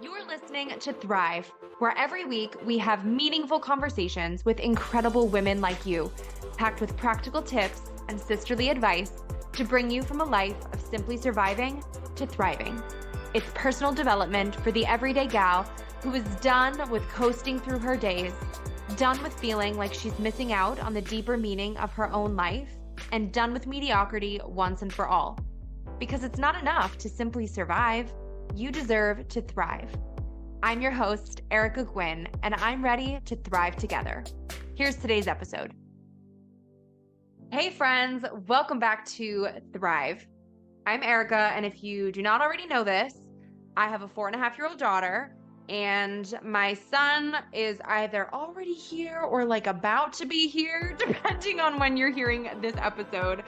You're listening to Thrive, where every week we have meaningful conversations with incredible women like you, packed with practical tips and sisterly advice to bring you from a life of simply surviving to thriving. It's personal development for the everyday gal who is done with coasting through her days, done with feeling like she's missing out on the deeper meaning of her own life, and done with mediocrity once and for all. Because it's not enough to simply survive. You deserve to thrive. I'm your host, Erica Gwynn, and I'm ready to thrive together. Here's today's episode. Hey friends, welcome back to Thrive. I'm Erica, and if you do not already know this, I have a 4.5-year-old daughter, and my son is either already here or like about to be here, depending on when you're hearing this episode.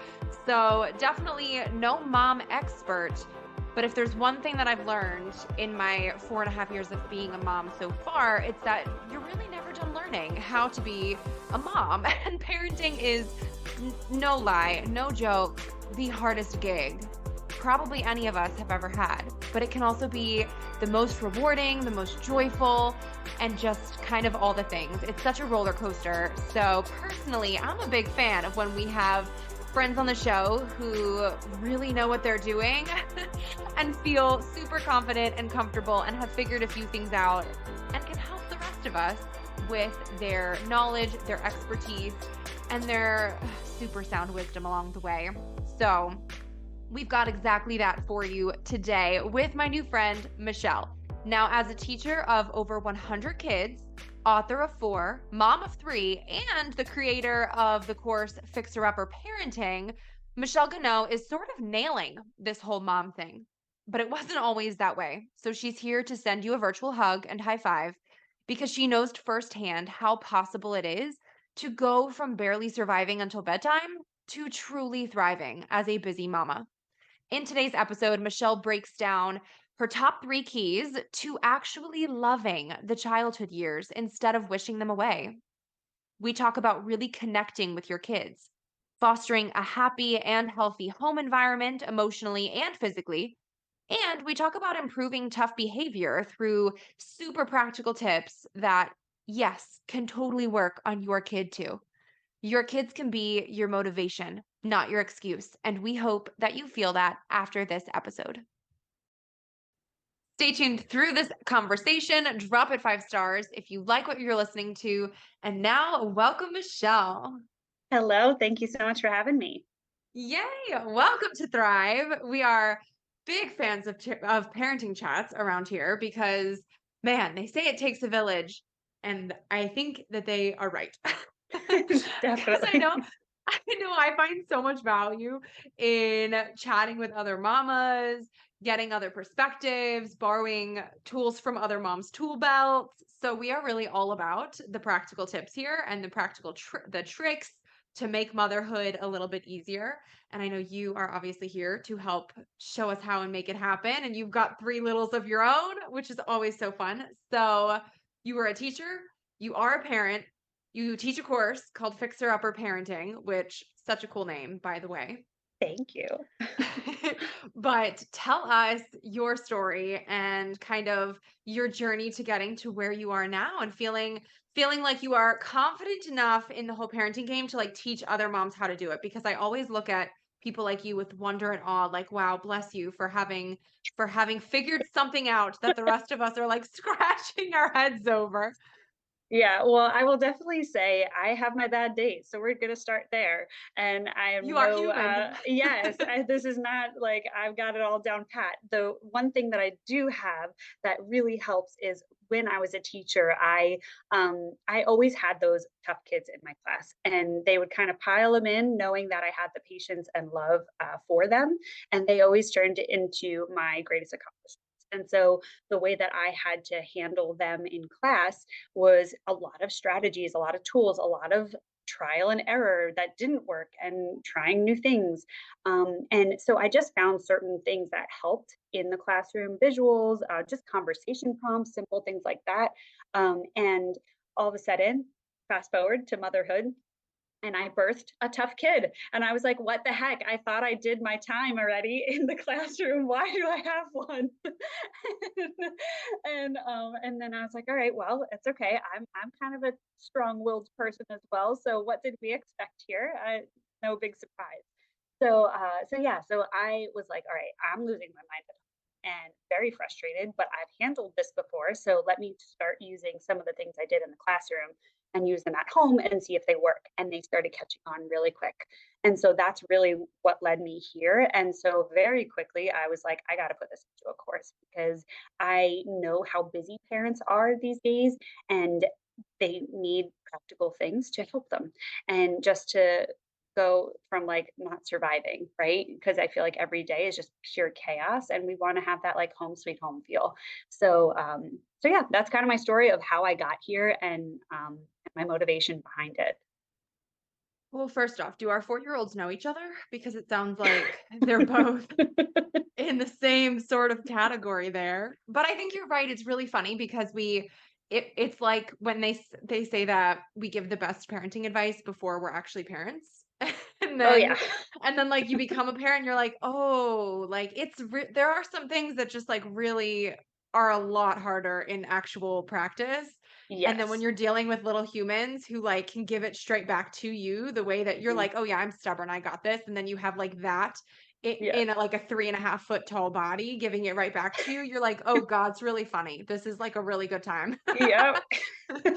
So definitely no mom expert. But if there's one thing that I've learned in my 4.5 years of being a mom so far, it's that you're really never done learning how to be a mom. And parenting is, no lie, no joke, the hardest gig probably any of us have ever had. But it can also be the most rewarding, the most joyful, and just kind of all the things. It's such a roller coaster. So personally, I'm a big fan of when we have friends on the show who really know what they're doing and feel super confident and comfortable and have figured a few things out and can help the rest of us with their knowledge, their expertise, and their super sound wisdom along the way. So we've got exactly that for you today with my new friend, Michelle. Now, as a teacher of over 100 kids, author of 4, mom of 3, and the creator of the course Fixer Upper Parenting, Michelle Gano is sort of nailing this whole mom thing. But it wasn't always that way. So she's here to send you a virtual hug and high five because she knows firsthand how possible it is to go from barely surviving until bedtime to truly thriving as a busy mama. In today's episode, Michelle breaks down her top 3 keys to actually loving the childhood years instead of wishing them away. We talk about really connecting with your kids, fostering a happy and healthy home environment emotionally and physically. And we talk about improving tough behavior through super practical tips that, yes, can totally work on your kid too. Your kids can be your motivation, not your excuse. And we hope that you feel that after this episode. Stay tuned through this conversation. Drop it 5 stars if you like what you're listening to. And now, welcome, Michelle. Hello, thank you so much for having me. Yay! Welcome to Thrive. We are big fans of parenting chats around here because, man, they say it takes a village, and I think that they are right. Because Definitely. I find so much value in chatting with other mamas, getting other perspectives, borrowing tools from other moms' tool belts. So we are really all about the practical tips here and the practical the tricks to make motherhood a little bit easier. And I know you are obviously here to help show us how and make it happen. And you've got 3 littles of your own, which is always so fun. So you were a teacher, you are a parent, you teach a course called Fixer Upper Parenting, which such a cool name, by the way. Thank you. But tell us your story and kind of your journey to getting to where you are now and feeling like you are confident enough in the whole parenting game to like teach other moms how to do it, because I always look at people like you with wonder and awe, like, wow, bless you for having figured something out that the rest of us are like scratching our heads over. Yeah, well, I will definitely say I have my bad days, so we're gonna start there. And I am You are no, human. yes, this is not like I've got it all down pat. The one thing that I do have that really helps is when I was a teacher, I always had those tough kids in my class, and they would kind of pile them in, knowing that I had the patience and love for them, and they always turned it into my greatest accomplishment. And so the way that I had to handle them in class was a lot of strategies, a lot of tools, a lot of trial and error that didn't work and trying new things. And so I just found certain things that helped in the classroom visuals, just conversation prompts, simple things like that. And all of a sudden, fast forward to motherhood. and I birthed a tough kid. And I was like, what the heck? I thought I did my time already in the classroom. Why do I have one? And then I was like, all right, well, it's okay. I'm kind of a strong-willed person as well. So what did we expect here? No big surprise. So yeah, so I was like, all right, I'm losing my mind and very frustrated, but I've handled this before. So let me start using some of the things I did in the classroom and use them at home and see if they work. And they started catching on really quick. And so that's really what led me here. And so very quickly, I was like, I got to put this into a course because I know how busy parents are these days and they need practical things to help them. And just to go from like not surviving, right? Because I feel like every day is just pure chaos and we want to have that like home sweet home feel. So yeah, that's kind of my story of how I got here and my motivation behind it. Well, first off, do our 4-year-olds know each other? Because it sounds like they're both in the same sort of category there. But I think you're right. It's really funny because it's like when they say that we give the best parenting advice before we're actually parents. And Oh yeah. then like you become a parent, you're like, "Oh, like there are some things that just like really are a lot harder in actual practice." And then when Yes. you're dealing with little humans who like can give it straight back to you the way that you're Mhm. like, "Oh yeah, I'm stubborn. I got this." And then you have like that Yes. in a, like a 3.5 foot tall body giving it right back to you. You're like, "Oh God, it's really funny. This is like a really good time." Yep.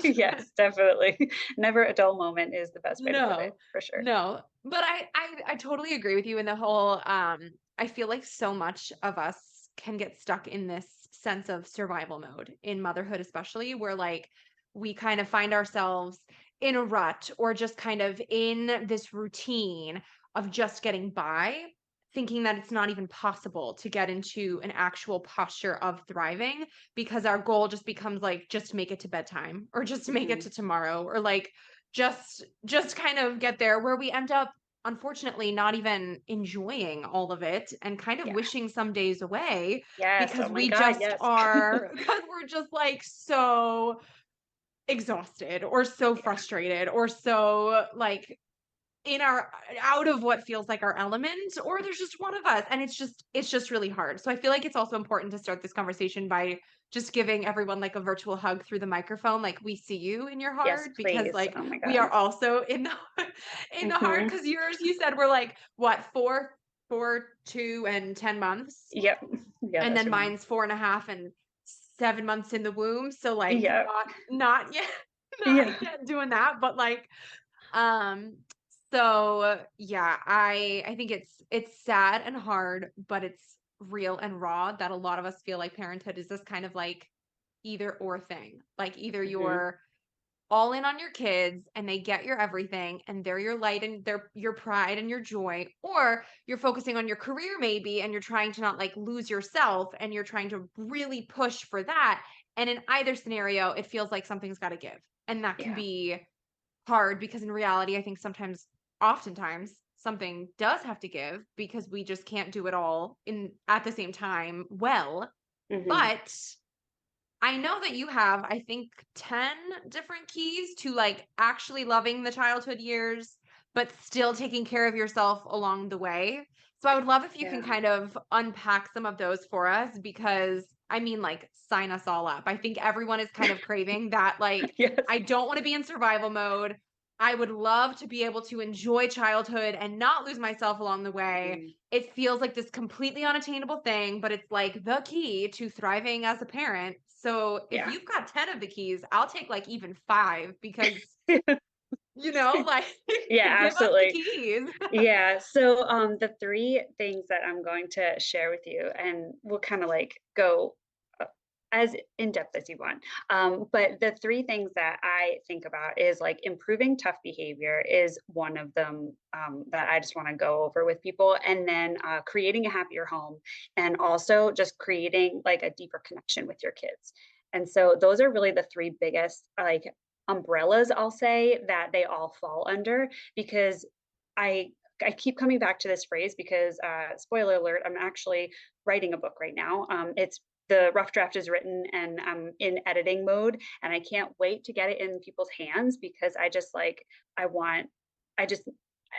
Yes, definitely. Never a dull moment is the best way to put it, No, for sure. no. But I totally agree with you in the whole, I feel like so much of us can get stuck in this sense of survival mode in motherhood, especially where like we kind of find ourselves in a rut or just kind of in this routine of just getting by, thinking that it's not even possible to get into an actual posture of thriving because our goal just becomes like just make it to bedtime or just make it Mhm. to tomorrow or like just kind of get there where we end up unfortunately not even enjoying all of it and kind of Yeah. wishing some days away Yes. Oh because my we God, just yes. are because we're just like so exhausted or so Yeah. frustrated or so like in our out of what feels like our element or there's just one of us and it's just really hard. So I feel like it's also important to start this conversation by just giving everyone like a virtual hug through the microphone like we see you in your Yes, hard because please. like Oh my we God. are also in the in the hard Mhm. because yours you said we're like what 2 and 10 months Yep. Yeah, and those then are mine. mine's 4.5 and 7 months in the womb so like Yep. not yet not Yeah. yet doing that but like um, so yeah, I think it's sad and hard, but it's real and raw that a lot of us feel like parenthood is this kind of like either or thing. Like either Mhm. you're all in on your kids and they get your everything and they're your light and they're your pride and your joy, or you're focusing on your career maybe and you're trying to not like lose yourself and you're trying to really push for that. And in either scenario, it feels like something's got to give. And that can Yeah. be hard because in reality, I think oftentimes, something does have to give because we just can't do it all in at the same time well. Mhm. But I know that you have, I think, 10 different keys to like actually loving the childhood years, but still taking care of yourself along the way. So I would love if you can Yeah. kind of unpack some of those for us because I mean, like, sign us all up. I think everyone is kind of craving that, like, Yes. I don't want to be in survival mode. I would love to be able to enjoy childhood and not lose myself along the way. Mhm. It feels like this completely unattainable thing, but it's like the key to thriving as a parent. So if Yeah. you've got 10 of the keys, I'll take like even 5 because, like Yeah, give us the absolutely. keys. Yeah. So the three things that I'm going to share with you, and we'll kind of like go uh, as in depth as you want. But the three things that I think about is like improving tough behavior is one of them that I just want to go over with people, and then creating a happier home, and also just creating like a deeper connection with your kids. And so those are really the three biggest like umbrellas I'll say that they all fall under because I I keep coming back to this phrase because spoiler alert, I'm actually writing a book right now. It's the rough draft is written and I'm in editing mode and I can't wait to get it in people's hands because I just like I want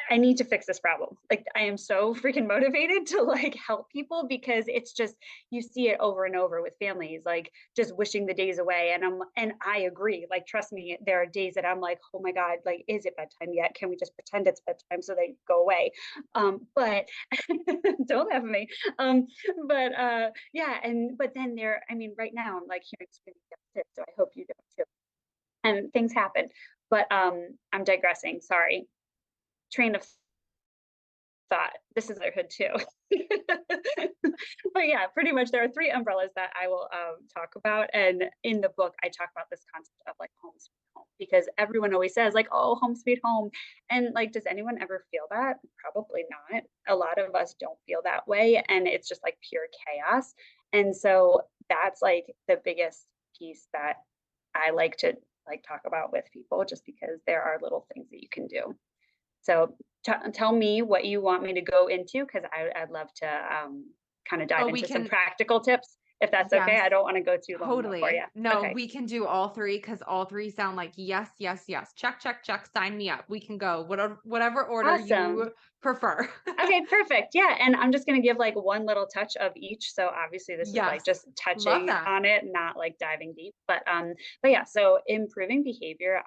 I need to fix this problem. Like, I am so freaking motivated to like help people because it's just, you see it over and over with families, like just wishing the days away. And I agree. Like, trust me, there are days that I'm like, oh my God, like, is it bedtime yet? Can we just pretend it's bedtime so they go away? But don't laugh at me. Yeah, but then I mean, right now I'm like hearing screaming kids, so I hope you don't too. And things happen. But I'm digressing. Sorry. Train of thought. This is motherhood too. But yeah, pretty much there are three umbrellas that I will talk about. And in the book, I talk about this concept of like home sweet home because everyone always says, like, oh, home sweet home. And like, does anyone ever feel that? Probably not. A lot of us don't feel that way. And it's just like pure chaos. And so that's like the biggest piece that I like to like talk about with people just because there are little things that you can do. So tell me what you want me to go into because I'd love to kind of dive Oh, we into some can, practical tips if that's okay. yes. I don't want to go too long though for Totally. you. No, Okay, we can do all three because all three sound like yes, yes, yes. Check, check, check. Sign me up. We can go whatever order awesome. you prefer. Okay, perfect. Yeah, and I'm just gonna give like one little touch of each. So obviously this is like Yes. just Love touching that. on it, not like diving deep. But yeah, so improving behavior,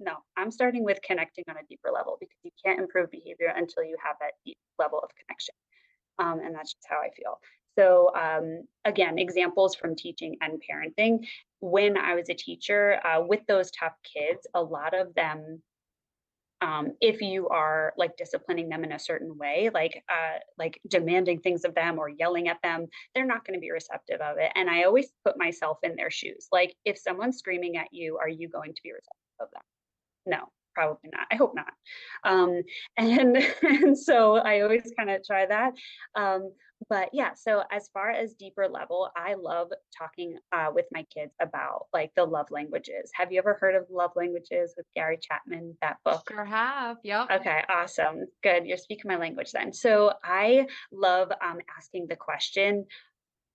no, I'm starting with connecting on a deeper level because you can't improve behavior until you have that deep level of connection. And that's just how I feel. So, again, examples from teaching and parenting. When I was a teacher, with those tough kids, a lot of them, if you are like disciplining them in a certain way, like demanding things of them or yelling at them, they're not going to be receptive of it. And I always put myself in their shoes. Like, if someone's screaming at you, are you going to be receptive of them? No, probably not. I hope not. Um, and and so I always kind of try that. But yeah, so as far as deeper level, I love talking with my kids about like the love languages. Have you ever heard of Love Languages with Gary Chapman, that book? Sure have. Yep. Okay, awesome. Good. You're speaking my language then. So I love asking the question,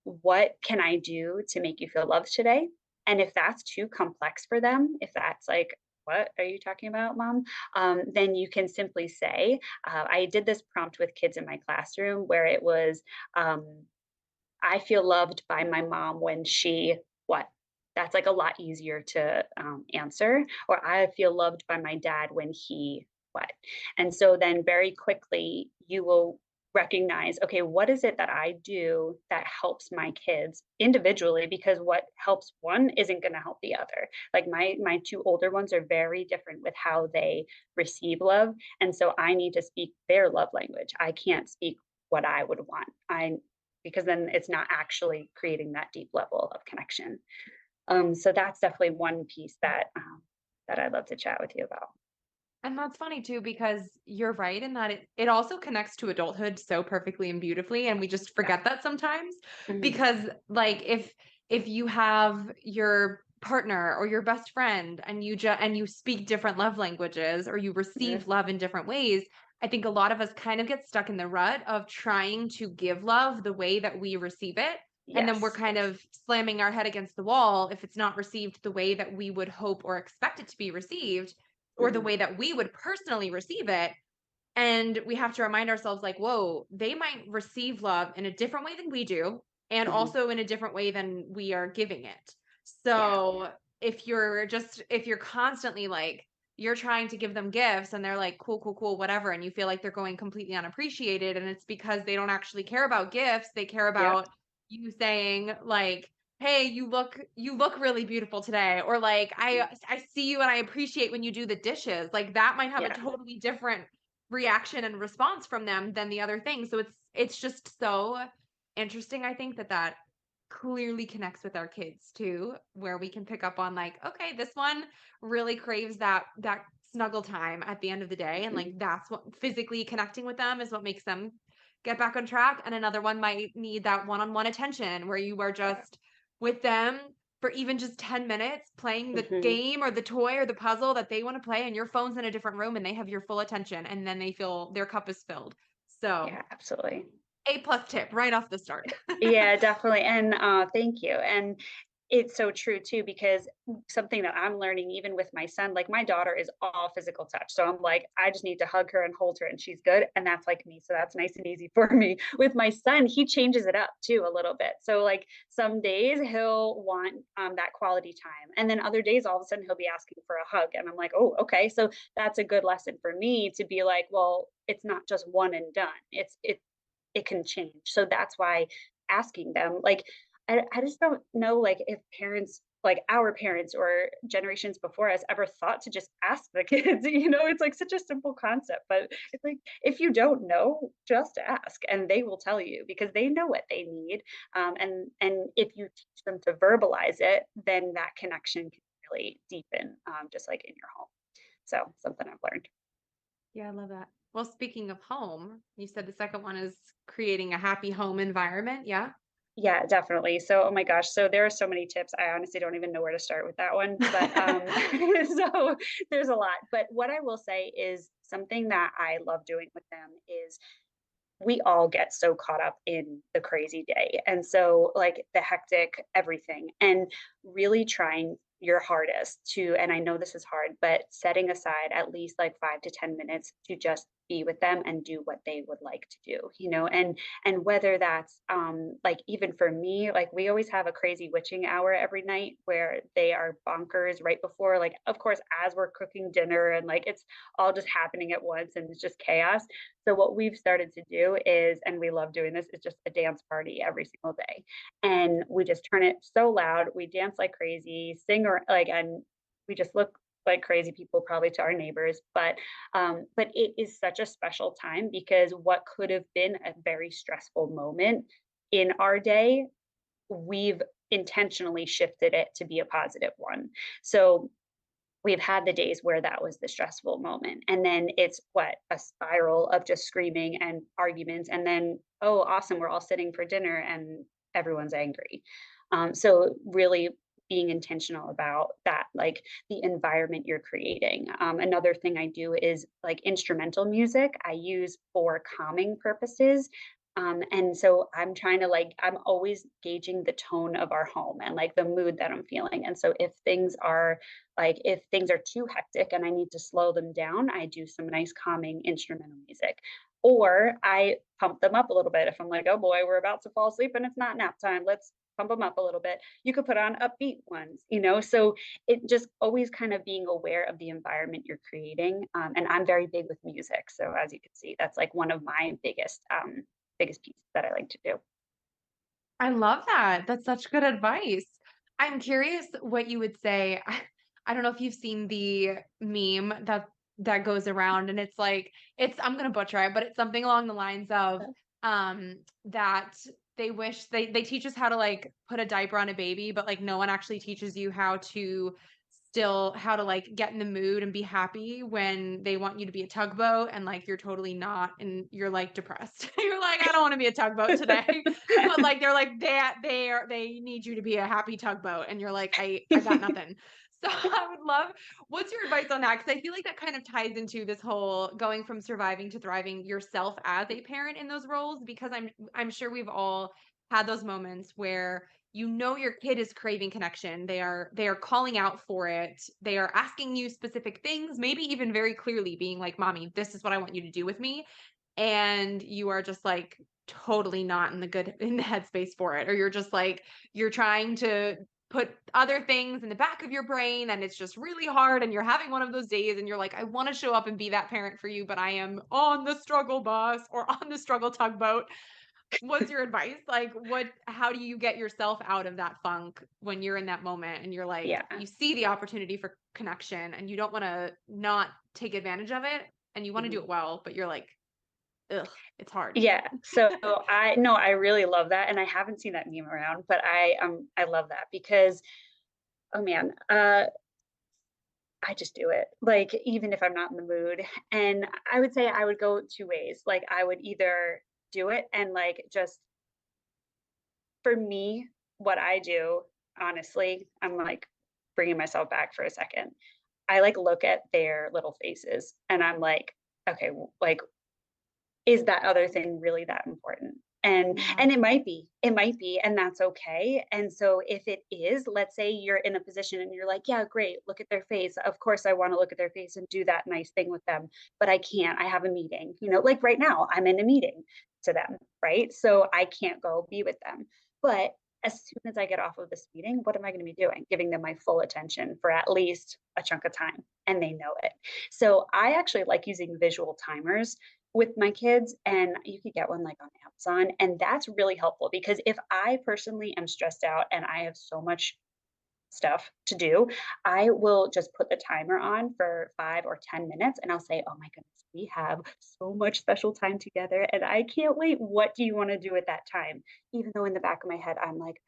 what can I do to make you feel loved today? And if that's too complex for them, if that's like, what are you talking about, mom? Then you can simply say, I did this prompt with kids in my classroom where it was, um, I feel loved by my mom when she, what? That's like a lot easier to answer. Or I feel loved by my dad when he, what? And so then very quickly you will recognize, okay, what is it that I do that helps my kids individually? Because what helps one isn't going to help the other. Like my two older ones are very different with how they receive love. And so I need to speak their love language. I can't speak what I would want. I because then it's not actually creating that deep level of connection. So that's definitely one piece that I'd love to chat with you about. And that's funny too, because you're right in that it also connects to adulthood so perfectly and beautifully. And we just Yeah. forget that sometimes Mhm. because like if you have your partner or your best friend and and you speak different love languages or you Mhm. receive love in different ways, I think a lot of us kind of get stuck in the rut of trying to give love the way that we receive it. And then we're Yes. kind of slamming our head against the wall if it's not received the way that we would hope or expect it to be received or the Mhm. way that we would personally receive it. And we have to remind ourselves, like, whoa, they might receive love in a different way than we do, and Mhm. also in a different way than we are giving it. Yeah. So if you're constantly like, you're trying to give them gifts and they're like, cool, cool, cool, whatever. And you feel like they're going completely unappreciated. And it's because they don't actually care about gifts. They care Yep. about you saying, like, hey, you look really beautiful today, or like Mhm. I see you and I appreciate when you do the dishes. Like that might have a Yeah. totally different reaction and response from them than the other thing. So it's just so interesting, I think, that that clearly connects with our kids too, where we can pick up on like, okay, this one really craves that snuggle time at the end of the day, and like Mhm. that's what physically connecting with them is what makes them get back on track. And another one might need that one-on-one attention where you are Yeah. just with them for even just 10 minutes playing the Mhm. game or the toy or the puzzle that they want to play, and your phone's in a different room and they have your full attention, and then they feel their cup is filled. So Yeah, absolutely. A plus tip right off the start. Yeah, definitely. And thank you. And It's so true too, because something that I'm learning even with my son, like my daughter is all physical touch. So I'm like, I just need to hug her and hold her and she's good. And that's like me. So that's nice and easy for me. With my son, he changes it up too a little bit. So like some days he'll want that quality time. And then other days all of a sudden he'll be asking for a hug. And I'm like, oh, okay. So that's a good lesson for me to be like, well, it's not just one and done. It can change. So that's why asking them, like, I just don't know, like, if parents, like our parents or generations before us, ever thought to just ask the kids. It's like such a simple concept, but it's like if you don't know, just ask, and they will tell you because they know what they need. And if you teach them to verbalize it, then that connection can really deepen, just like in your home. So something I've learned. Yeah, I love that. Well, speaking of home, you said the second one is creating a happy home environment. Yeah. Yeah, definitely. So, oh my gosh, so there are so many tips. I honestly don't even know where to start with that one, but so there's a lot. But what I will say is something that I love doing with them is we all get so caught up in the crazy day. And so, like the hectic everything, and really trying your hardest to, and I know this is hard, but setting aside at least like 5 to 10 minutes to just be with them and do what they would like to do, and whether that's like even for me, like we always have a crazy witching hour every night where they are bonkers right before, like of course as we're cooking dinner, and like it's all just happening at once and it's just chaos. So what we've started to do is, and we love doing this, is just a dance party every single day. And we just turn it so loud, we dance like crazy, sing or like, and we just look like crazy people probably to our neighbors. But it is such a special time because what could have been a very stressful moment in our day, we've intentionally shifted it to be a positive one. So we've had the days where that was the stressful moment, and then it's what a spiral of just screaming and arguments, and then oh awesome, we're all sitting for dinner and everyone's angry. So really being intentional about that, like the environment you're creating. Another thing I do is like instrumental music I use for calming purposes. And so I'm trying to like, I'm always gauging the tone of our home and like the mood that I'm feeling. And so if things are too hectic and I need to slow them down, I do some nice calming instrumental music. Or I pump them up a little bit. If I'm like, oh boy, we're about to fall asleep and it's not nap time, let's pump them up a little bit. You could put on upbeat ones. So it just always kind of being aware of the environment you're creating. And I'm very big with music. So as you can see, that's like one of my biggest pieces that I like to do. I love that. That's such good advice. I'm curious what you would say. I don't know if you've seen the meme that goes around, and it's like I'm gonna butcher it, but it's something along the lines of that they wish they teach us how to like put a diaper on a baby, but like no one actually teaches you how to like get in the mood and be happy when they want you to be a tugboat and like you're totally not and you're like depressed. You're like, I don't want to be a tugboat today. But like they're like they need you to be a happy tugboat. And you're like, I got nothing. So I would love what's your advice on that? Because I feel like that kind of ties into this whole going from surviving to thriving yourself as a parent in those roles, because I'm sure we've all had those moments where your kid is craving connection. They are calling out for it. They are asking you specific things, maybe even very clearly being like, "Mommy, this is what I want you to do with me." And you are just like totally not in the headspace for it, or you're just like you're trying to put other things in the back of your brain and it's just really hard and you're having one of those days and you're like, I want to show up and be that parent for you, but I am on the struggle bus or on the struggle tugboat. What's your advice? Like, how do you get yourself out of that funk when you're in that moment and you're like, Yeah. you see the opportunity for connection and you don't want to not take advantage of it and you want to do Mhm. it well, but you're like, ugh, it's hard. Yeah. So I no, I really love that. And I haven't seen that meme around, but I love that because oh man, I just do it. Like even if I'm not in the mood. And I would say I would go 2 ways. Like I would either do it and like just for me, what I do, honestly, I'm like bringing myself back for a second. I like look at their little faces and I'm like, okay, like, is that other thing really that important? And it might be, and that's okay. And so if it is, let's say you're in a position and you're like, yeah, great, look at their face. Of course I want to look at their face and do that nice thing with them, but I can't. I have a meeting. Like right now, I'm in a meeting to them, right? So I can't go be with them. But as soon as I get off of this meeting, what am I going to be doing? Giving them my full attention for at least a chunk of time, and they know it. So I actually like using visual timers with my kids, and you could get one like on Amazon, and that's really helpful because if I personally am stressed out and I have so much stuff to do, I will just put the timer on for 5 or 10 minutes and I'll say, "Oh my goodness, we have so much special time together and I can't wait. What do you want to do at that time?" Even though in the back of my head I'm like,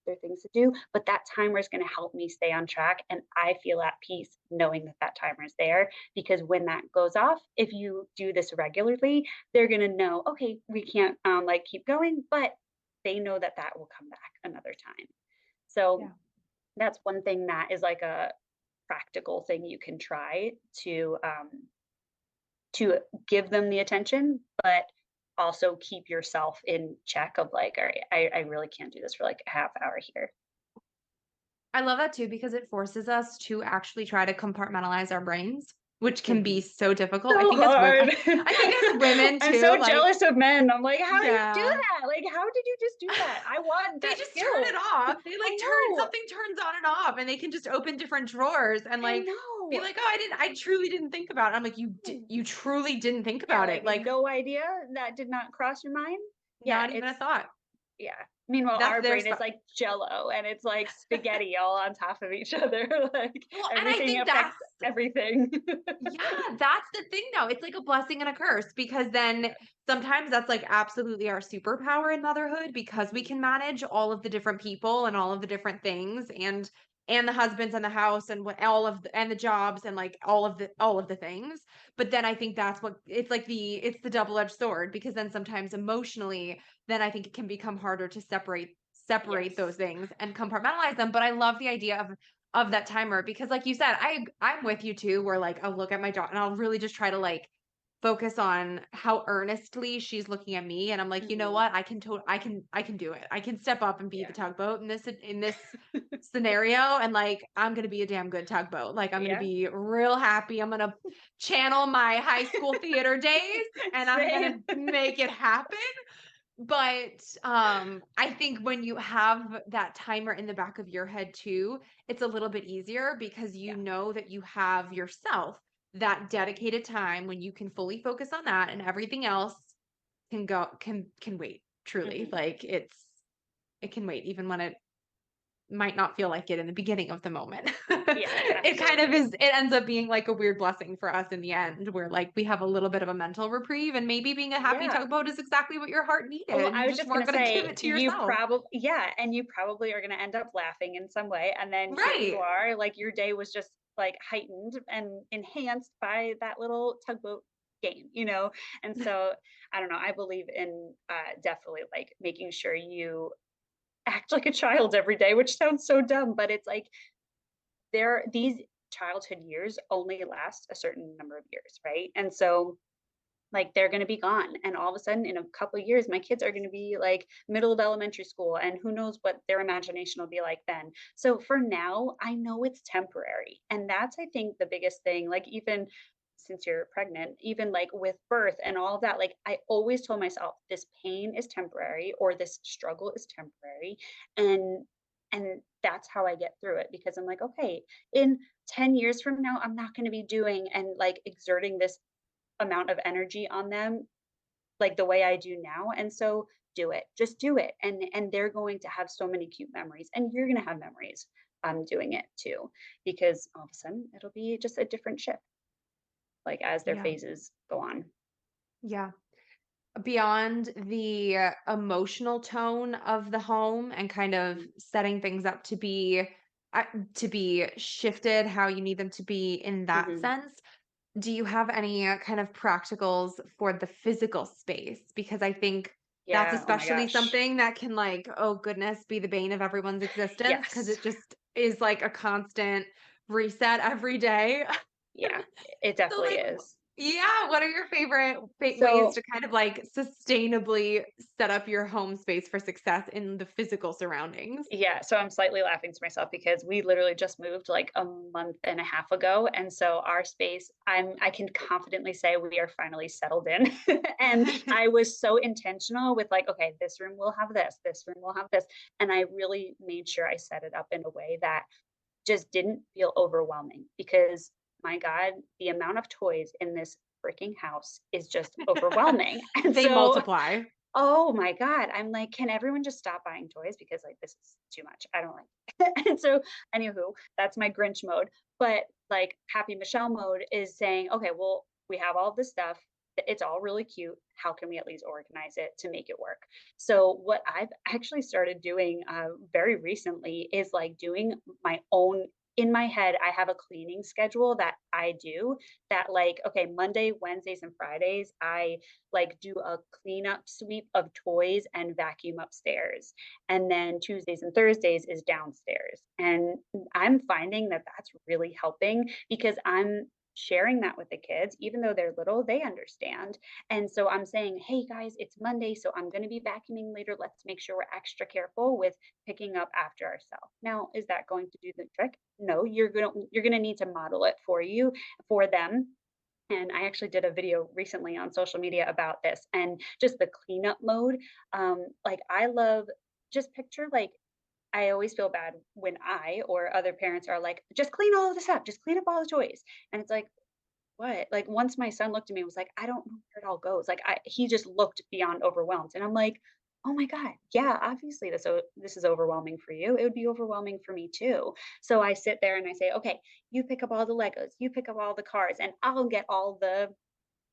"There are things to do," but that timer is going to help me stay on track and I feel at peace knowing that that timer is there because when that goes off, if you do this regularly, they're going to know, "Okay, we can't like keep going," but they know that that will come back another time. So Yeah. that's one thing that is like a practical thing you can try to give them the attention, but also keep yourself in check of like, all right, I really can't do this for like a half hour here. I love that too because it forces us to actually try to compartmentalize our brains, which can be Mhm. so difficult. I So think as women hard. I think as women I'm too, so like jealous of men. I'm like, how do you do yeah. that? Like, how did you just do that? I want They that just turn it skill. off. They I like turn know. something turns on and off, and they can just open different drawers and I like be know. like, "Oh, I truly didn't think about it." I'm like, you truly didn't think Yeah, about it." like Like, no idea. That did not cross your mind. Yeah, not even a it's thought. yeah. Meanwhile, That's our their brain is spot. like jello and it's like spaghetti all on top of each other. Like Well, and I everything think affects everything. yeah, that's the thing though. It's like a blessing and a curse because then Yeah. sometimes that's like absolutely our superpower in motherhood because we Mhm. can manage all of the different people and all of the different things and the husbands and the house and what all of the, and the jobs and like all of the things. But then I think that's what it's like it's the double-edged sword because then sometimes emotionally then I think it can become harder to separate those Yes. things and compartmentalize them. But I love the idea of that timer because like you said, I'm with you too, where like I'll look at my daughter and I'll really just try to like focus on how earnestly she's looking at me and I'm like, "You know Mhm. what? I can do it. I can step up and be the Yeah. tugboat in this scenario and like I'm going to be a damn good tugboat. Like I'm going to Yeah. be real happy. I'm going to channel my high school theater days and I'm going Same. to make it happen." But, I think when you have that timer in the back of your head too, it's a little bit easier because you Yeah. know that you have yourself that dedicated time when you can fully focus on that and everything else can wait, truly. Mhm. Like, it can wait even when it might not feel like it in the beginning of the moment. Yeah, It kind of absolutely. is it ends up being like a weird blessing for us in the end where, like, we have a little bit of a mental reprieve, and maybe being a happy Yeah. tugboat is exactly what your heart Oh, needed. You I was just just weren't gonna gonna give say, it to you yourself. probably yeah, and you probably are gonna end up laughing in some way, and then here you Right. are, like, your day was just, like, heightened and enhanced by that little tugboat game? And so, I don't know, I believe in, definitely, like, making sure you act like a child every day, which sounds so dumb, but it's like, these childhood years only last a certain number of years, right? And so like they're going to be gone and all of a sudden in a couple of years my kids are going to be like middle of elementary school and who knows what their imagination will be like then. So for now I know it's temporary and that's I think the biggest thing, like even since you're pregnant, even like with birth and all of that, like I always told myself this pain is temporary or this struggle is temporary, and that's how I get through it because I'm like, okay, in 10 years from now I'm not going to be doing and like exerting this amount of energy on them like the way I do now. And so do it. Just do it. And they're going to have so many cute memories and you're going to have memories doing it too because all of a sudden it'll be just a different ship like as their Yeah. phases go on. Yeah. Beyond the emotional tone of the home and kind of Mhm. setting things up uh, to be shifted how you need them to be in that Mhm. sense, do you have any kind of practicals for the physical space? Because I think that's Yeah, oh my especially gosh. something that can like, oh goodness, be the bane of everyone's existence because Yes. it just is like a constant reset every day. Yeah, it So definitely like is. Yeah, what are your favorite ways So to kind of, like, sustainably set up your home space for success in the physical surroundings? yeah, so I'm slightly laughing to myself because we literally just moved like a month and a half ago, and so our space, I can confidently say we are finally settled in. And I was so intentional with like, okay, this room will have this room will have this, and I really made sure I set it up in a way that just didn't feel overwhelming because my God, the amount of toys in this freaking house is just overwhelming. And They so multiply. oh my God. I'm like, can everyone just stop buying toys? Because like this is too much. I don't like it. And so, anywho, that's my Grinch mode. But like Happy Michelle mode is saying, okay, well, we have all this stuff. It's all really cute. How can we at least organize it to make it work? So, what I've actually started doing very recently is like doing my own. In my head, I have a cleaning schedule that I do that, like, okay, Monday, Wednesdays, and Fridays, I like do a cleanup sweep of toys and vacuum upstairs. And then Tuesdays and Thursdays is downstairs. And I'm finding that that's really helping because I'm sharing that with the kids, even though they're little, they understand. And so I'm saying, hey guys, it's Monday, so I'm going to be vacuuming later. Let's make sure we're extra careful with picking up after ourselves. Now, is that going to do the trick? No, you're going to need to model it for them, and I actually did a video recently on social media about this and just the cleanup mode. Like I love just picture like I always feel bad when I or other parents are like, just clean all of this up, just clean up all the toys. And it's like, what? Like once my son looked at me and was like, I don't know where it all goes. Like he just looked beyond overwhelmed. And I'm like, oh my God, yeah, obviously this is overwhelming for you. It would be overwhelming for me too. So I sit there and I say, okay, you pick up all the Legos, you pick up all the cars, and I'll get all the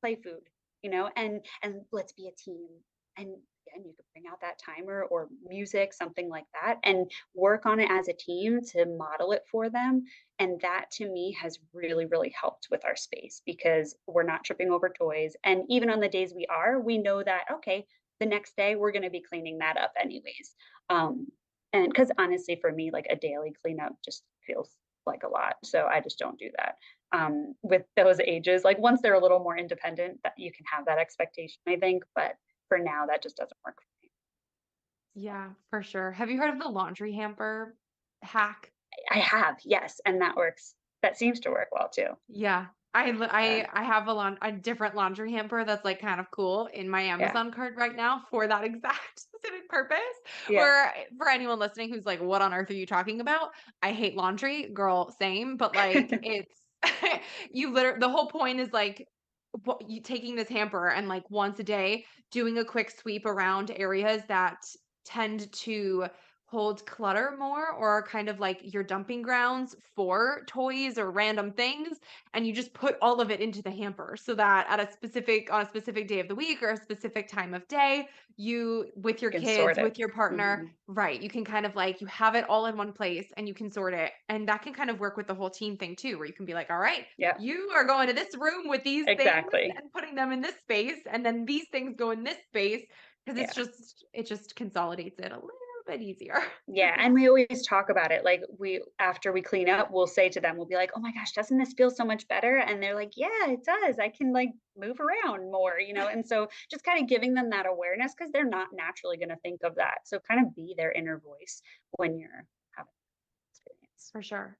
play food, and let's be a team. And again, you could bring out that timer or music, something like that, and work on it as a team to model it for them. And that to me has really, really helped with our space because we're not tripping over toys. And even on the days we are, we know that, okay, the next day we're going to be cleaning that up anyways. Um, and because honestly, for me, like a daily cleanup just feels like a lot. So I just don't do that with those ages. Like once they're a little more independent, that you can have that expectation, I think. But for now, that just doesn't work for me. Yeah, for sure. Have you heard of the laundry hamper hack? I have, yes, and that works. That seems to work well too. Yeah. Yeah, I have a different laundry hamper that's, like, kind of cool in my yeah, Amazon cart right now for that exact specific purpose, yeah. where for anyone listening who's like, "What on earth are you talking about?" I hate laundry, girl, same, but, like, it's the whole point is, like, what you taking this hamper and, like, once a day doing a quick sweep around areas that tend to hold clutter more or are kind of like your dumping grounds for toys or random things, and you just put all of it into the hamper so that at on a specific day of the week or a specific time of day, you with You your can kids, sort it. with your partner, Mhm. right, you can kind of like you have it all in one place and you can sort it. And that can kind of work with the whole team thing too, where you can be like, all right, Yeah, you are going to this room with these things exactly. and putting them in this space, and then these things go in this space because Yeah. it just consolidates it a little bit easier. Yeah, and we always talk about it, like, we after we clean up, we'll say to them, we'll be like, "Oh my gosh, doesn't this feel so much better?" And they're like, "Yeah, it does. I can, like, move around more," and so just kinda giving them that awareness because 'cause they're not naturally gonna think of that, so kind of be their inner voice when you're having experience. For sure.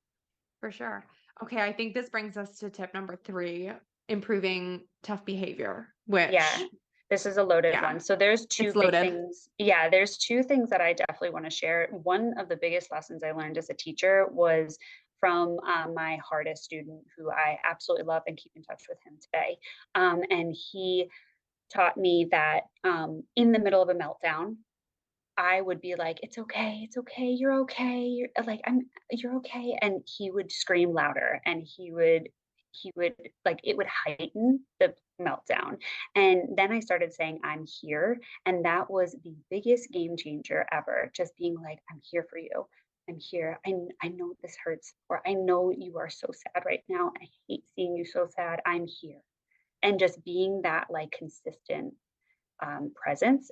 For sure. Okay, I think this brings us to tip number 3, improving tough behavior, Yeah, which this is a loaded yeah, one. So there's 2 it's big loaded. things. Yeah, there's 2 things that I definitely wanna share. One of the biggest lessons I learned as a teacher was from, my hardest student who I absolutely love and keep in touch with him today. And he taught me that, in the middle of a meltdown, I would be like, it's okay, you're okay, you're okay," and he would scream louder, and he would like, it would heighten the meltdown, and then I started saying, "I'm here," and that was the biggest game changer ever, just being like, "I'm here for you. I'm here. I know this hurts," or, "I know you are so sad right now. I hate seeing you so sad. I'm here." And just being that, like, consistent presence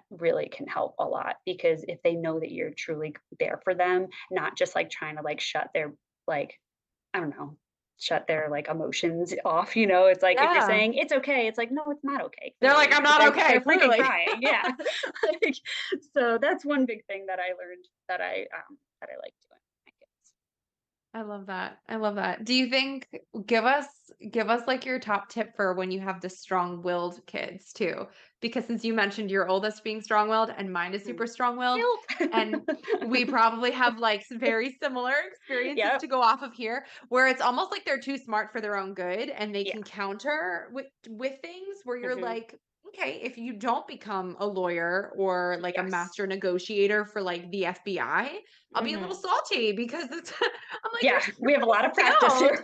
really can help a lot because if they know that you're truly there for them, not just like trying to like shut their like I don't know shut their like emotions off, you know? It's like if you're Yeah. saying it's okay, it's like, no, it's not okay, They're like, clearly. I'm not okay, They're freaking clearly. crying. Yeah. Like, so that's one big thing that I learned that I like doing with my kids. I love that. I love that. Do you think give us like your top tip for when you have the strong-willed kids too? Because since you mentioned your oldest being strong-willed and mine is Mhm. super strong-willed, and Guilt. we probably have like very similar experiences Yep. to go off of here, where it's almost like they're too smart for their own good and they Yeah. can counter with things where you're Mhm. like, okay, if you don't become a lawyer or like a Yes. master negotiator for like the FBI, I'll be a little Mhm. salty because it's I'm like, Yeah, "You're we have a lot of super practice skilled." here.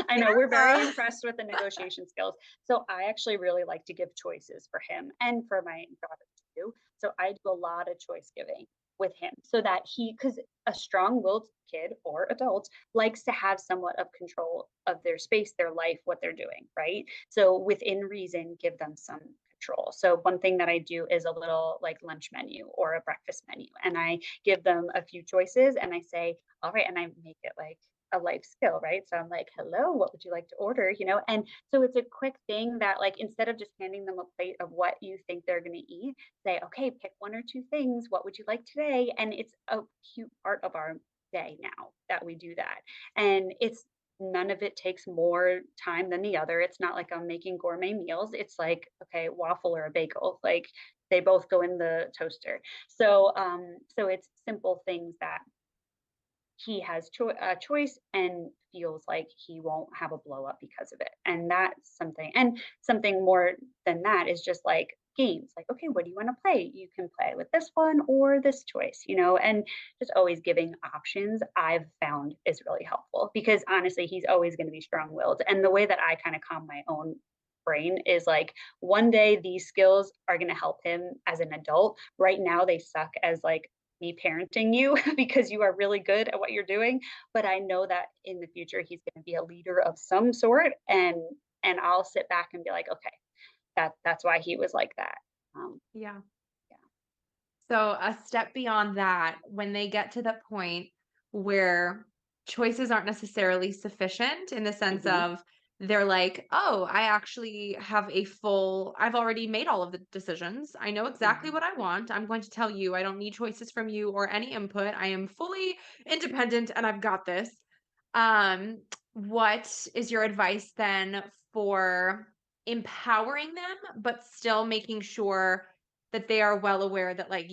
I know, we're very Yeah. impressed with the negotiation skills. So I actually really like to give choices for him and for my daughter too. So I do a lot of choice giving with him so that because a strong-willed kid or adult likes to have somewhat of control of their space, their life, what they're doing, right? So within reason, give them some control. So one thing that I do is a little like lunch menu or a breakfast menu, and I give them a few choices and I say, all right, and I make it like a life skill, right? So I'm like, hello, what would you like to order? You know, and so it's a quick thing that like instead of just handing them a plate of what you think they're going to eat, say, okay, pick one or two things. What would you like today? And it's a cute part of our day now that we do that. And it's none of it takes more time than the other. It's not like I'm making gourmet meals. It's like, okay, waffle or a bagel. Like they both go in the toaster. So it's simple things that he has a choice and feels like he won't have a blow up because of it. And that's something. And something more than that is just like games. Like, okay, what do you want to play? You can play with this one or this choice, you know, and just always giving options I've found is really helpful because honestly, he's always going to be strong willed. And the way that I kind of calm my own brain is like one day these skills are going to help him as an adult. Right now, they suck as like me parenting you because you are really good at what you're doing, but I know that in the future he's going to be a leader of some sort, and I'll sit back and be like, okay, that's why he was like that. Um, Yeah. yeah. So a step beyond that, when they get to the point where choices aren't necessarily sufficient in the sense Hmm. of they're like, "Oh, I've already made all of the decisions. I know exactly Hmm. what I want. I'm going to tell you. I don't need choices from you or any input. I am fully independent and I've got this." Um, what is your advice then for empowering them, but still making sure that they are well aware that, like,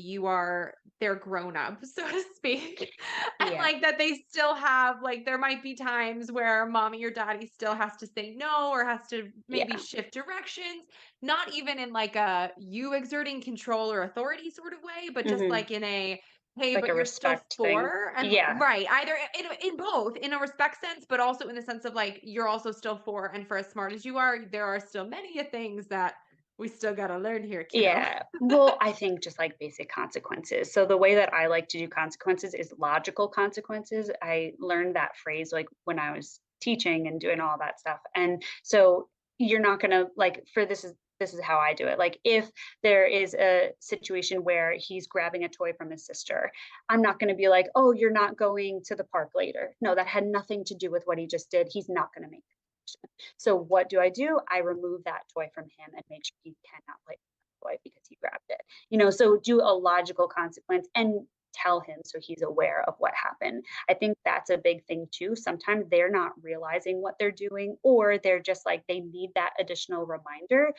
they're grown up, so to speak, and, Yeah. like, that they still have like, there might be times where mommy or daddy still has to say no or has to maybe Yeah. shift directions, not even in, like, a you exerting control or authority sort of way, but just, Hmm. like, in a, "Hey, Like but a you're still respect thing. 4," and Yeah. right, either in both, in a respect sense, but also in the sense of, like, you're also still 4, and for as smart as you are, there are still many a things that we still gotta learn here, kiddo. Yeah. Well, I think just like basic consequences. So the way that I like to do consequences is logical consequences. I learned that phrase like when I was teaching and doing all that stuff. And so you're not going to like for this is how I do it. Like if there is a situation where he's grabbing a toy from his sister, I'm not going to be like, "Oh, you're not going to the park later." No, that had nothing to do with what he just did. He's not going to make the connection. So what do? I remove that toy from him and make sure he cannot play with that toy because he grabbed it. You know, so do a logical consequence and tell him so he's aware of what happened. I think that's a big thing too. Sometimes they're not realizing what they're doing, or they're just like they need that additional reminder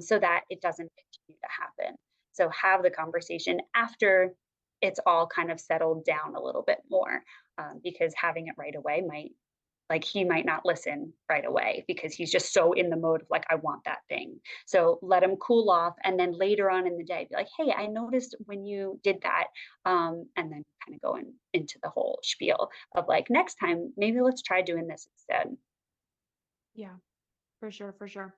so that it doesn't continue to happen. So have the conversation after it's all kind of settled down a little bit more because having it right away might like he might not listen right away because he's just so in the mode of like I want that thing. So let him cool off and then later on in the day be like, "Hey, I noticed when you did that." And then kind of going into the whole spiel of like next time maybe let's try doing this instead. Yeah, for sure, for sure.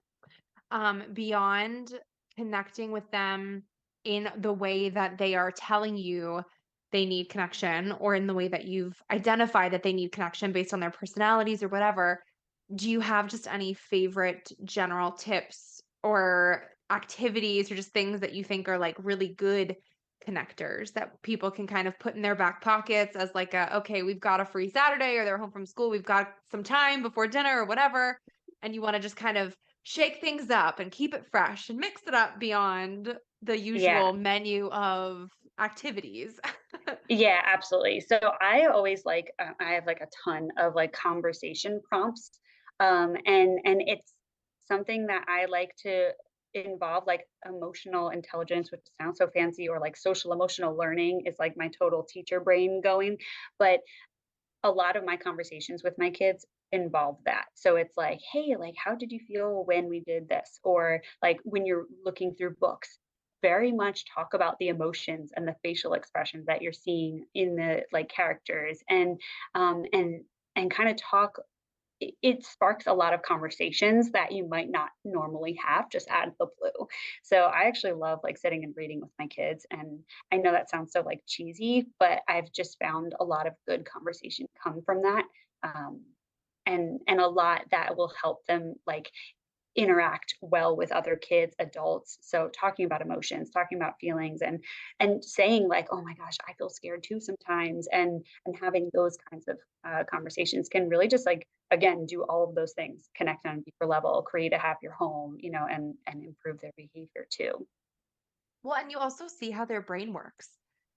Beyond connecting with them in the way that they are telling you they need connection, or in the way that you've identified that they need connection based on their personalities or whatever, do you have just any favorite general tips or activities or just things that you think are like really good connectors that people can kind of put in their back pockets as like a, okay, we've got a free Saturday or they're home from school, we've got some time before dinner or whatever, and you want to just kind of shake things up and keep it fresh and mix it up beyond the Yeah. usual menu of activities. Yeah, absolutely. So I always like I have like a ton of like conversation prompts, and it's something that I like to involve like emotional intelligence, which sounds so fancy, or like social emotional learning is like my total teacher brain going. But a lot of my conversations with my kids involve that. So it's like, hey, like, how did you feel when we did this? Or like when you're looking through books, very much talk about the emotions and the facial expressions that you're seeing in the like characters um and and kind of talk it sparks a lot of conversations that you might not normally have just out of the blue. So I actually love like sitting and reading with my kids. And I know that sounds so like cheesy, but I've just found a lot of good conversation come from that. Um, and a lot that will help them like interact well with other kids, adults. So talking about emotions, talking about feelings and saying like, "Oh my gosh, I feel scared too sometimes." And having those kinds of conversations can really just like again do all of those things, connect on a deeper level, create a happier home, and improve their behavior too. Well, and you also see how their brain works.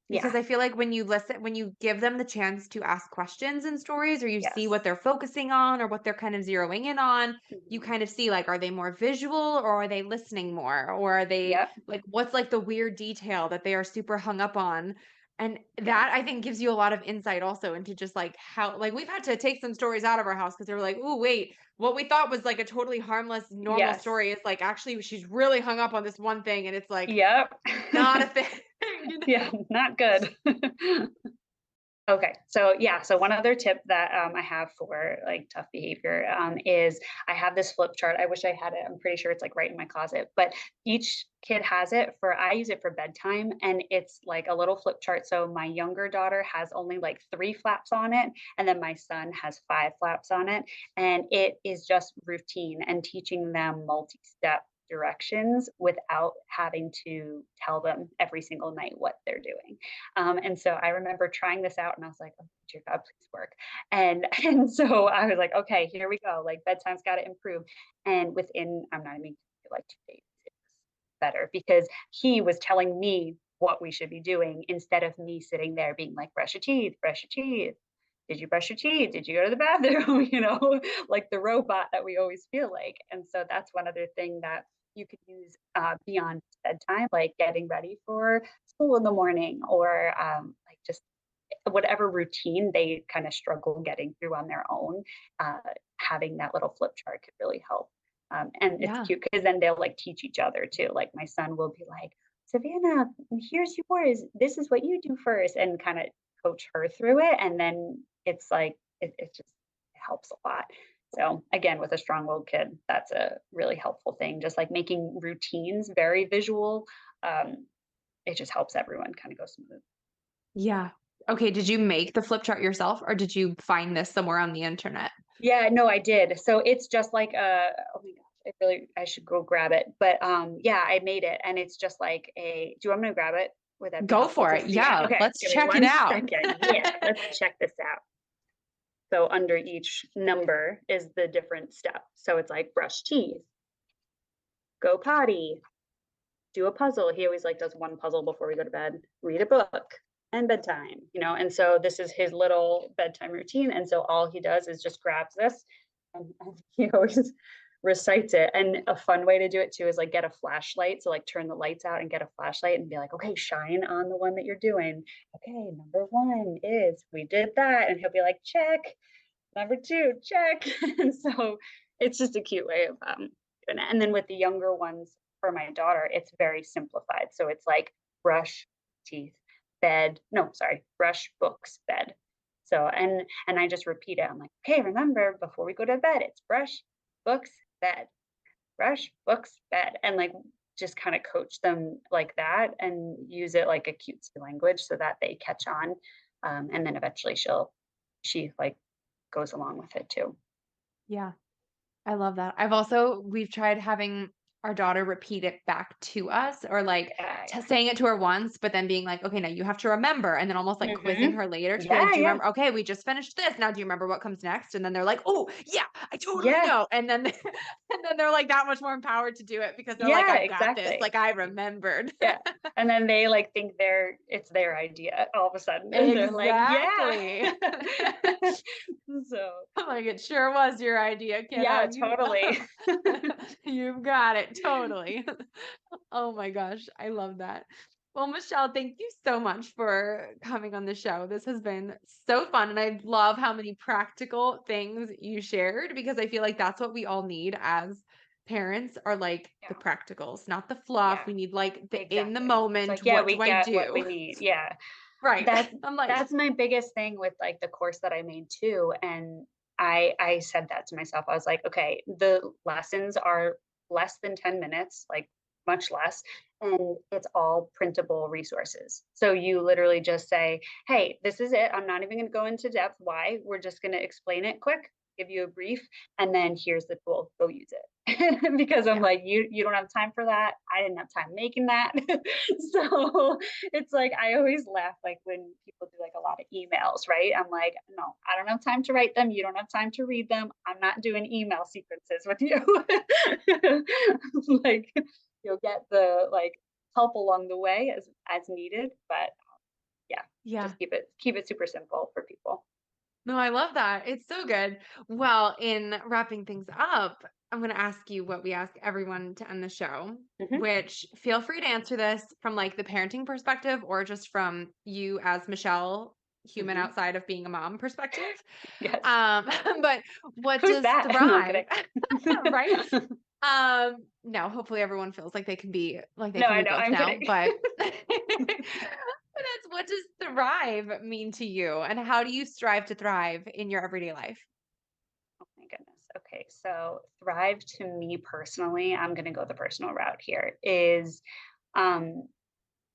Because Yeah. I feel like when you give them the chance to ask questions in stories, or you see what Yes. they're focusing on or what they're kind of zeroing in on, you Mhm. kind of see like, are they more visual or are they listening more? Or are they Yep. like, what's like the weird detail that they are super hung up on? And that Yes. I think gives you a lot of insight also into just like how, like, we've had to take some stories out of our house because they were like, oh, wait, what we thought was like a totally harmless, normal Yes. story is like actually she's really hung up on this one thing. And it's like, Yep. not a thing, you Yeah, know? not good. Okay, so yeah, so one other tip that I have for like tough behavior is I have this flip chart. I wish I had it. I'm pretty sure it's like right in my closet, but each kid has it for, I use it for bedtime and it's like a little flip chart. So my younger daughter has only like three flaps on it, and then my son has five flaps on it. And it is just routine and teaching them multi step directions without having to tell them every single night what they're doing. And so I remember trying this out and I was like, oh, dear God, please work. And and so I was like, okay, here we go. Like bedtime's got to improve. And within, I'm not even like 2 days, it was better because he was telling me what we should be doing instead of me sitting there being like, brush your teeth, brush your teeth. Did you brush your teeth? Did you go to the bathroom? Like the robot that we always feel like. And so that's one other thing that you could use beyond bedtime, like getting ready for school in the morning or like just whatever routine they kind of struggle getting through on their own. Uh, Having that little flip chart could really help. And it's Yeah. cute because then they'll like teach each other too. Like my son will be like, Savannah, here's yours. This is what you do first, and kind of coach her through it. And then it's like, it just it helps a lot. So again, with a strong-willed kid, that's a really helpful thing. Just like making routines very visual, um, it just helps everyone kind of go smooth. Yeah. Okay, did you make the flip chart yourself or did you find this somewhere on the internet? Yeah, no, I did. So it's just like oh my gosh, I should go grab it. But yeah, I made it and it's just like a do you want me to grab it? Would that be Go helpful for to it. see it? Yeah, Okay, let's give me check it one out. second. Yeah, let's check this out. So under each number is the different step. So it's like brush teeth, go potty, do a puzzle. He always like does one puzzle before we go to bed, read a book, and bedtime. And so this is his little bedtime routine. And so all he does is just grabs this and he always recites it. And a fun way to do it too is like get a flashlight. So like turn the lights out and get a flashlight and be like, okay, shine on the one that you're doing. Okay, number one is we did that. And he'll be like, check. Number two, check. And so it's just a cute way of doing it. And then with the younger ones for my daughter, it's very simplified. So it's like brush, teeth, bed. No, sorry, brush, books, bed. So and I just repeat it. I'm like, okay, remember before we go to bed, it's brush, books, bed, brush, books, bed, and like just kind of coach them like that and use it like a cutesy language so that they catch on. And then eventually she like goes along with it too. Yeah, I love that. We've tried having our daughter repeat it back to us, or like Yeah, yeah. saying it to her once, but then being like, okay, now you have to remember. And then almost like quizzing Mhm. her later to be like, Yeah, do you yeah. remember? Okay, we just finished this. Now, do you remember what comes next? And then they're like, oh, yeah, I totally Yeah. know. And then, and then they're like that much more empowered to do it because they're like, Yeah, I've got this. exactly. Like, I remembered. Yeah. And then they, like, think it's their idea all of a sudden, and they're like, "Yeah." Exactly. So, I'm like, it sure was your idea, kiddo. yeah, You totally. you've got it. Totally. Oh my gosh. I love that. Well, Michelle, thank you so much for coming on the show. This has been so fun. And I love how many practical things you shared because I feel like that's what we all need as parents are like the Yeah, practicals, not the fluff. yeah, We need like the in the exactly. It's moment, like, yeah, what we do I get what we do? need. Yeah. Right. That's I'm like, that's my biggest thing with, like, the course that I made too, and I said that to myself. I was like, "Okay, the lessons are less than 10 minutes, like, much less, and it's all printable resources." So you literally just say, "Hey, this is it. I'm not even gonna go into depth why. We're just gonna explain it quick, give you a brief, and then here's the tool. Go use it." Because I'm yeah, like, "You don't have time for that. I didn't have time making that." So it's like I always laugh like when people do like a lot of emails, right? I'm like, no, I don't have time to write them. You don't have time to read them. I'm not doing email sequences with you. Like you'll get the like help along the way as needed, but yeah, yeah. just keep it super simple for people. No, I love that. It's so good. Well, in wrapping things up, I'm going to ask you what we ask everyone to end the show, Mhm, which feel free to answer this from like the parenting perspective or just from you as Michelle, human mhm. outside of being a mom perspective. Yes. But what Who's does that? No, I'm thrive, kidding. right? No, hopefully everyone feels like they can be No, I know. both I'm now, kidding. but but that's what does thrive mean to you and how do you strive to thrive in your everyday life? Oh my goodness. Okay. So thrive to me personally, I'm going to go the personal route here, is um,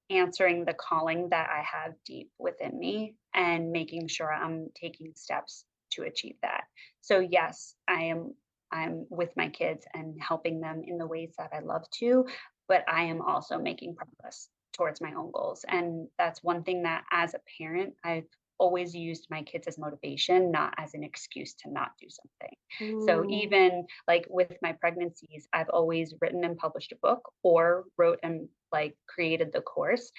answering the calling that I have deep within me and making sure I'm taking steps to achieve that. So yes, I'm with my kids and helping them in the ways that I love to, but I am also making progress towards my own goals. And that's one thing that as a parent, I've always used my kids as motivation, not as an excuse to not do something. So Ooh. even like with my pregnancies, I've always written and published a book or wrote and like created the course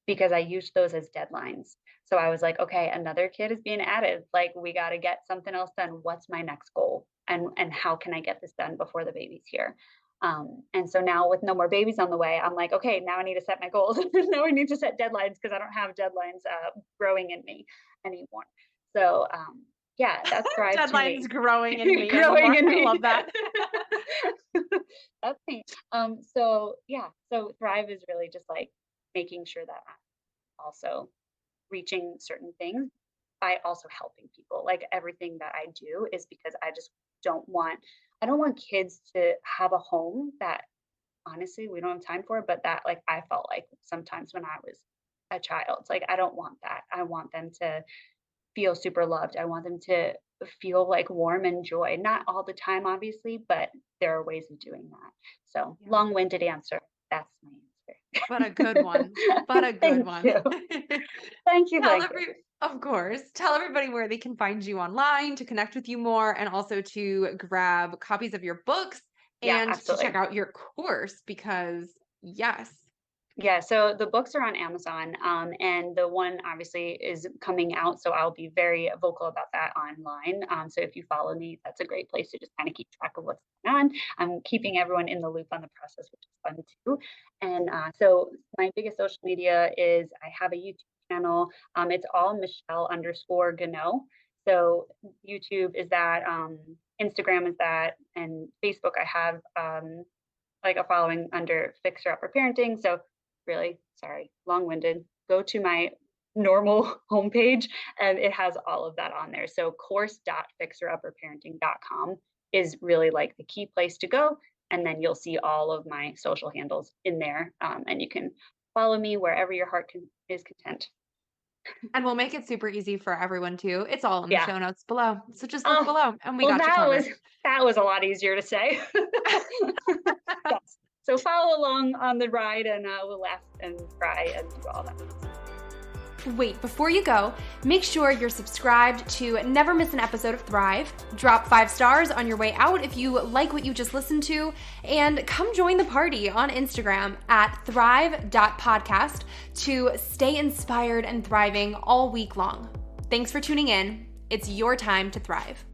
because I used those as deadlines. So I was like, okay, another kid is being added. Like we got to get something else done. What's my next goal? And how can I get this done before the baby's here? And so now with no more babies on the way, I'm like, okay, now I need to set my goals. Now I need to set deadlines because I don't have deadlines growing in me anymore. So yeah, that's thrive to Deadlines me. growing in me Growing anymore. in I me. love that. That's me. So yeah, so thrive is really just like making sure that I'm also reaching certain things by also helping people. Like everything that I do is because I just don't want I don't want kids to have a home that honestly we don't have time for, but that like I felt like sometimes when I was a child. Like I don't want that. I want them to feel super loved. I want them to feel like warm and joy. Not all the time, obviously, but there are ways of doing that. So, Yeah. long-winded answer. That's my But a good answer. one. But a good Thank one. you. Thank you. Tell Thank you. every Of course. Tell everybody where they can find you online to connect with you more and also to grab copies of your books Yeah, and to check absolutely. out your course because yes. Yeah, so the books are on Amazon, and the one obviously is coming out. So I'll be very vocal about that online. So if you follow me, that's a great place to just kind of keep track of what's going on. I'm keeping everyone in the loop on the process, which is fun too. And so my biggest social media is I have a YouTube channel. It's all Michelle underscore Gano. So YouTube is that, Instagram is that, and Facebook I have like a following under Fixer Upper Parenting. So really, sorry, long-winded. Go to my normal homepage and it has all of that on there. So course.fixerupperparenting.com is really like the key place to go. And then you'll see all of my social handles in there. And you can follow me wherever your is content. And we'll make it super easy for everyone too. It's all in the Yeah. show notes below. So just look Oh, below and we well, got you covered. that was a lot easier to say. Yes. So follow along on the ride, and we'll laugh and cry and do all that. Wait, before you go, make sure you're subscribed to never miss an episode of Thrive. Drop 5 stars on your way out if you like what you just listened to, and come join the party on Instagram at thrive.podcast to stay inspired and thriving all week long. Thanks for tuning in. It's your time to thrive.